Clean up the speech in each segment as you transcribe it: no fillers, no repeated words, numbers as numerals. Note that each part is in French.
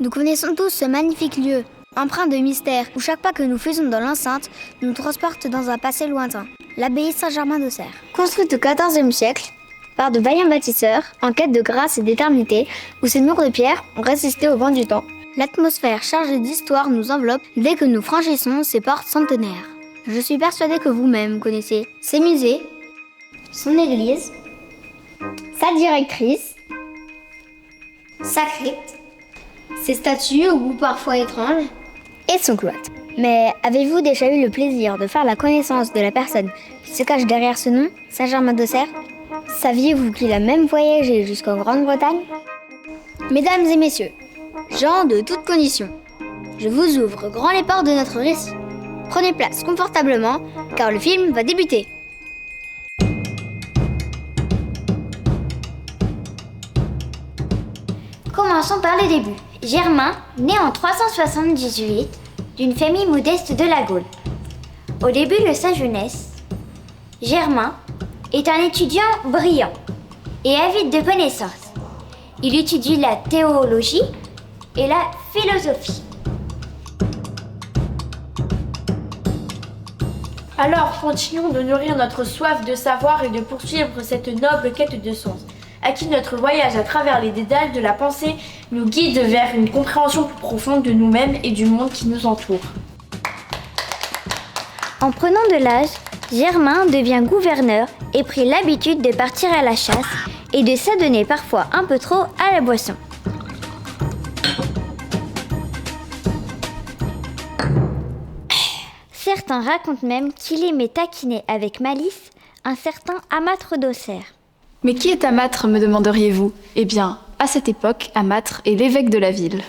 Nous connaissons tous ce magnifique lieu, empreint de mystère, où chaque pas que nous faisons dans l'enceinte nous transporte dans un passé lointain. L'abbaye Saint-Germain-d'Auxerre. Construite au XIVe siècle par de vaillants bâtisseurs, en quête de grâce et d'éternité, où ces murs de pierre ont résisté au vent du temps. L'atmosphère chargée d'histoire nous enveloppe dès que nous franchissons ces portes centenaires. Je suis persuadée que vous-même connaissez ses musées, son église, sa directrice, sa crypte, ses statues au goût parfois étrange, et son cloître. Mais avez-vous déjà eu le plaisir de faire la connaissance de la personne qui se cache derrière ce nom, Saint-Germain-d'Auxerre? Saviez-vous qu'il a même voyagé jusqu'en Grande-Bretagne? Mesdames et messieurs, gens de toutes conditions, je vous ouvre grand les portes de notre récit. Prenez place confortablement, car le film va débuter. Commençons par le début. Germain, né en 378, d'une famille modeste de la Gaule. Au début de sa jeunesse, Germain est un étudiant brillant et avide de connaissances. Il étudie la théologie et la philosophie. Alors, continuons de nourrir notre soif de savoir et de poursuivre cette noble quête de sens, à qui notre voyage à travers les dédales de la pensée nous guide vers une compréhension plus profonde de nous-mêmes et du monde qui nous entoure. En prenant de l'âge, Germain devient gouverneur et prit l'habitude de partir à la chasse et de s'adonner parfois un peu trop à la boisson. Certains racontent même qu'il aimait taquiner avec malice un certain Amatre d'Auxerre. Mais qui est Amatre, me demanderiez-vous? Eh bien, à cette époque, Amatre est l'évêque de la ville.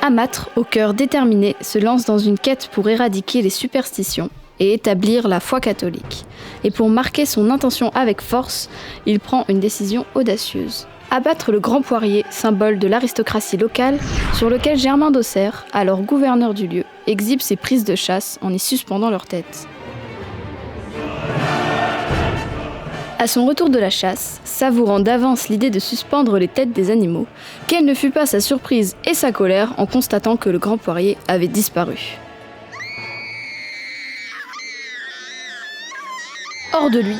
Amatre, au cœur déterminé, se lance dans une quête pour éradiquer les superstitions et établir la foi catholique. Et pour marquer son intention avec force, il prend une décision audacieuse. Abattre le grand poirier, symbole de l'aristocratie locale, sur lequel Germain d'Auxerre, alors gouverneur du lieu, exhibe ses prises de chasse en y suspendant leur tête. À son retour de la chasse, savourant d'avance l'idée de suspendre les têtes des animaux, quelle ne fut pas sa surprise et sa colère en constatant que le grand poirier avait disparu. Hors de lui,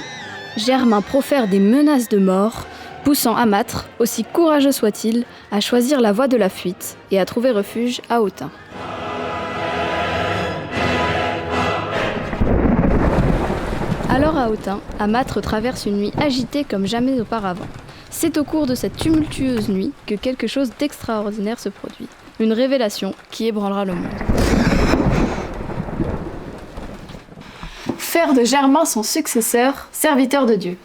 Germain profère des menaces de mort, poussant Amatre, aussi courageux soit-il, à choisir la voie de la fuite et à trouver refuge à Autun. Alors à Autun, Amatre traverse une nuit agitée comme jamais auparavant. C'est au cours de cette tumultueuse nuit que quelque chose d'extraordinaire se produit. Une révélation qui ébranlera le monde. Faire de Germain son successeur, serviteur de Dieu.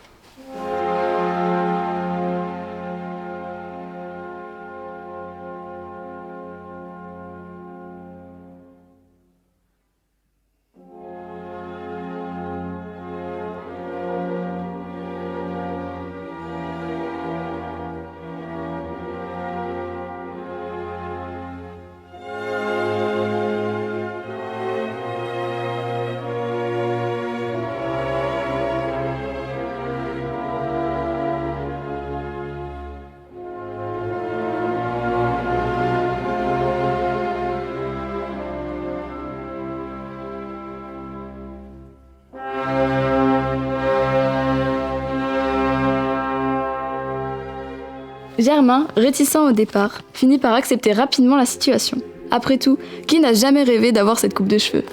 Germain, réticent au départ, finit par accepter rapidement la situation. Après tout, qui n'a jamais rêvé d'avoir cette coupe de cheveux ?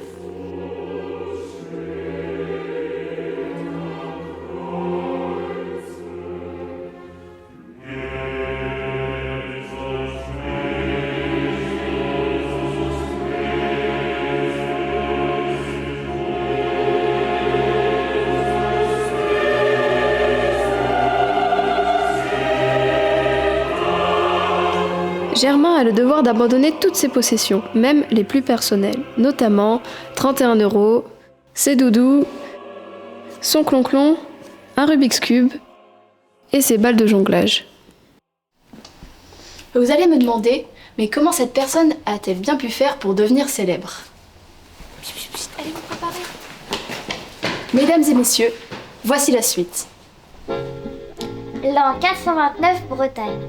Germain a le devoir d'abandonner toutes ses possessions, même les plus personnelles, notamment 31 €, ses doudous, son clon-clon, un Rubik's Cube et ses balles de jonglage. Vous allez me demander, mais comment cette personne a-t-elle bien pu faire pour devenir célèbre ? Allez vous préparer. Mesdames et messieurs, voici la suite. L'an 429, Bretagne.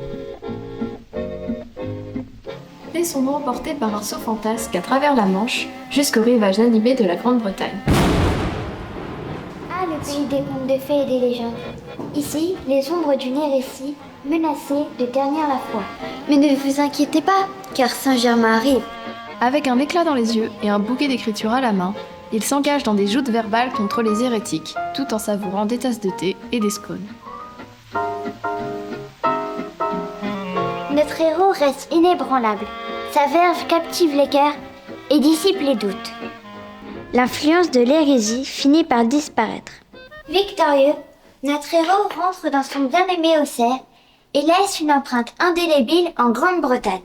Laissons-nous emporter par un saut fantasque à travers la Manche jusqu'au rivage animé de la Grande-Bretagne. Ah, le pays des contes de fées et des légendes. Ici, les ombres d'une hérésie menacées de ternir la foi. Mais ne vous inquiétez pas, car Saint-Germain arrive. Avec un éclat dans les yeux et un bouquet d'écriture à la main, il s'engage dans des joutes verbales contre les hérétiques, tout en savourant des tasses de thé et des scones. Notre héros reste inébranlable. Sa verve captive les cœurs et dissipe les doutes. L'influence de l'hérésie finit par disparaître. Victorieux, notre héros rentre dans son bien-aimé Auxerre et laisse une empreinte indélébile en Grande-Bretagne.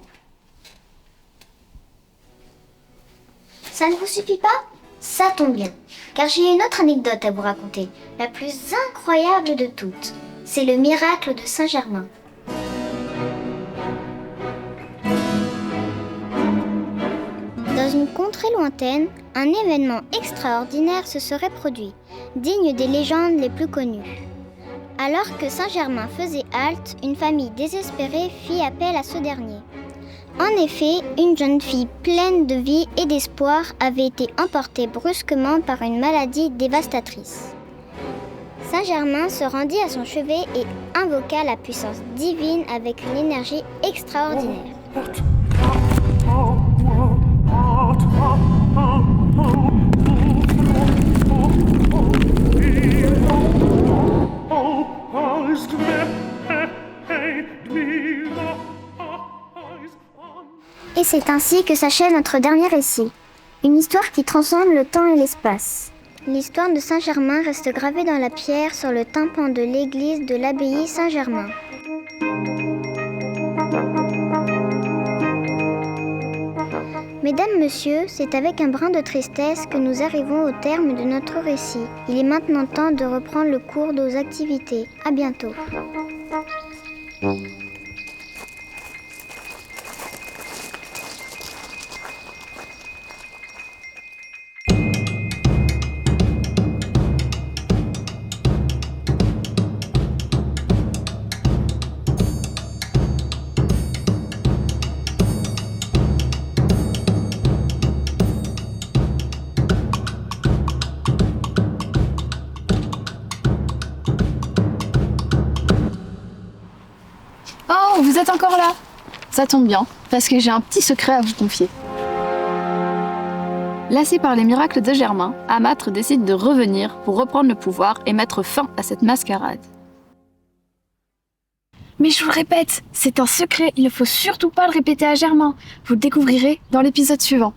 Ça ne vous suffit pas ? Ça tombe bien, car j'ai une autre anecdote à vous raconter, la plus incroyable de toutes. C'est le miracle de Saint-Germain. Dans une contrée lointaine, un événement extraordinaire se serait produit, digne des légendes les plus connues. Alors que Saint-Germain faisait halte, une famille désespérée fit appel à ce dernier. En effet, une jeune fille pleine de vie et d'espoir avait été emportée brusquement par une maladie dévastatrice. Saint-Germain se rendit à son chevet et invoqua la puissance divine avec une énergie extraordinaire. Et c'est ainsi que s'achève notre dernier récit. Une histoire qui transcende le temps et l'espace. L'histoire de Saint-Germain reste gravée dans la pierre sur le tympan de l'église de l'abbaye Saint-Germain. Mesdames, Messieurs, c'est avec un brin de tristesse que nous arrivons au terme de notre récit. Il est maintenant temps de reprendre le cours de nos activités. À bientôt. Oh, vous êtes encore là? Ça tombe bien, parce que j'ai un petit secret à vous confier. Lassé par les miracles de Germain, Amâtre décide de revenir pour reprendre le pouvoir et mettre fin à cette mascarade. Mais je vous le répète, c'est un secret, il ne faut surtout pas le répéter à Germain. Vous le découvrirez dans l'épisode suivant.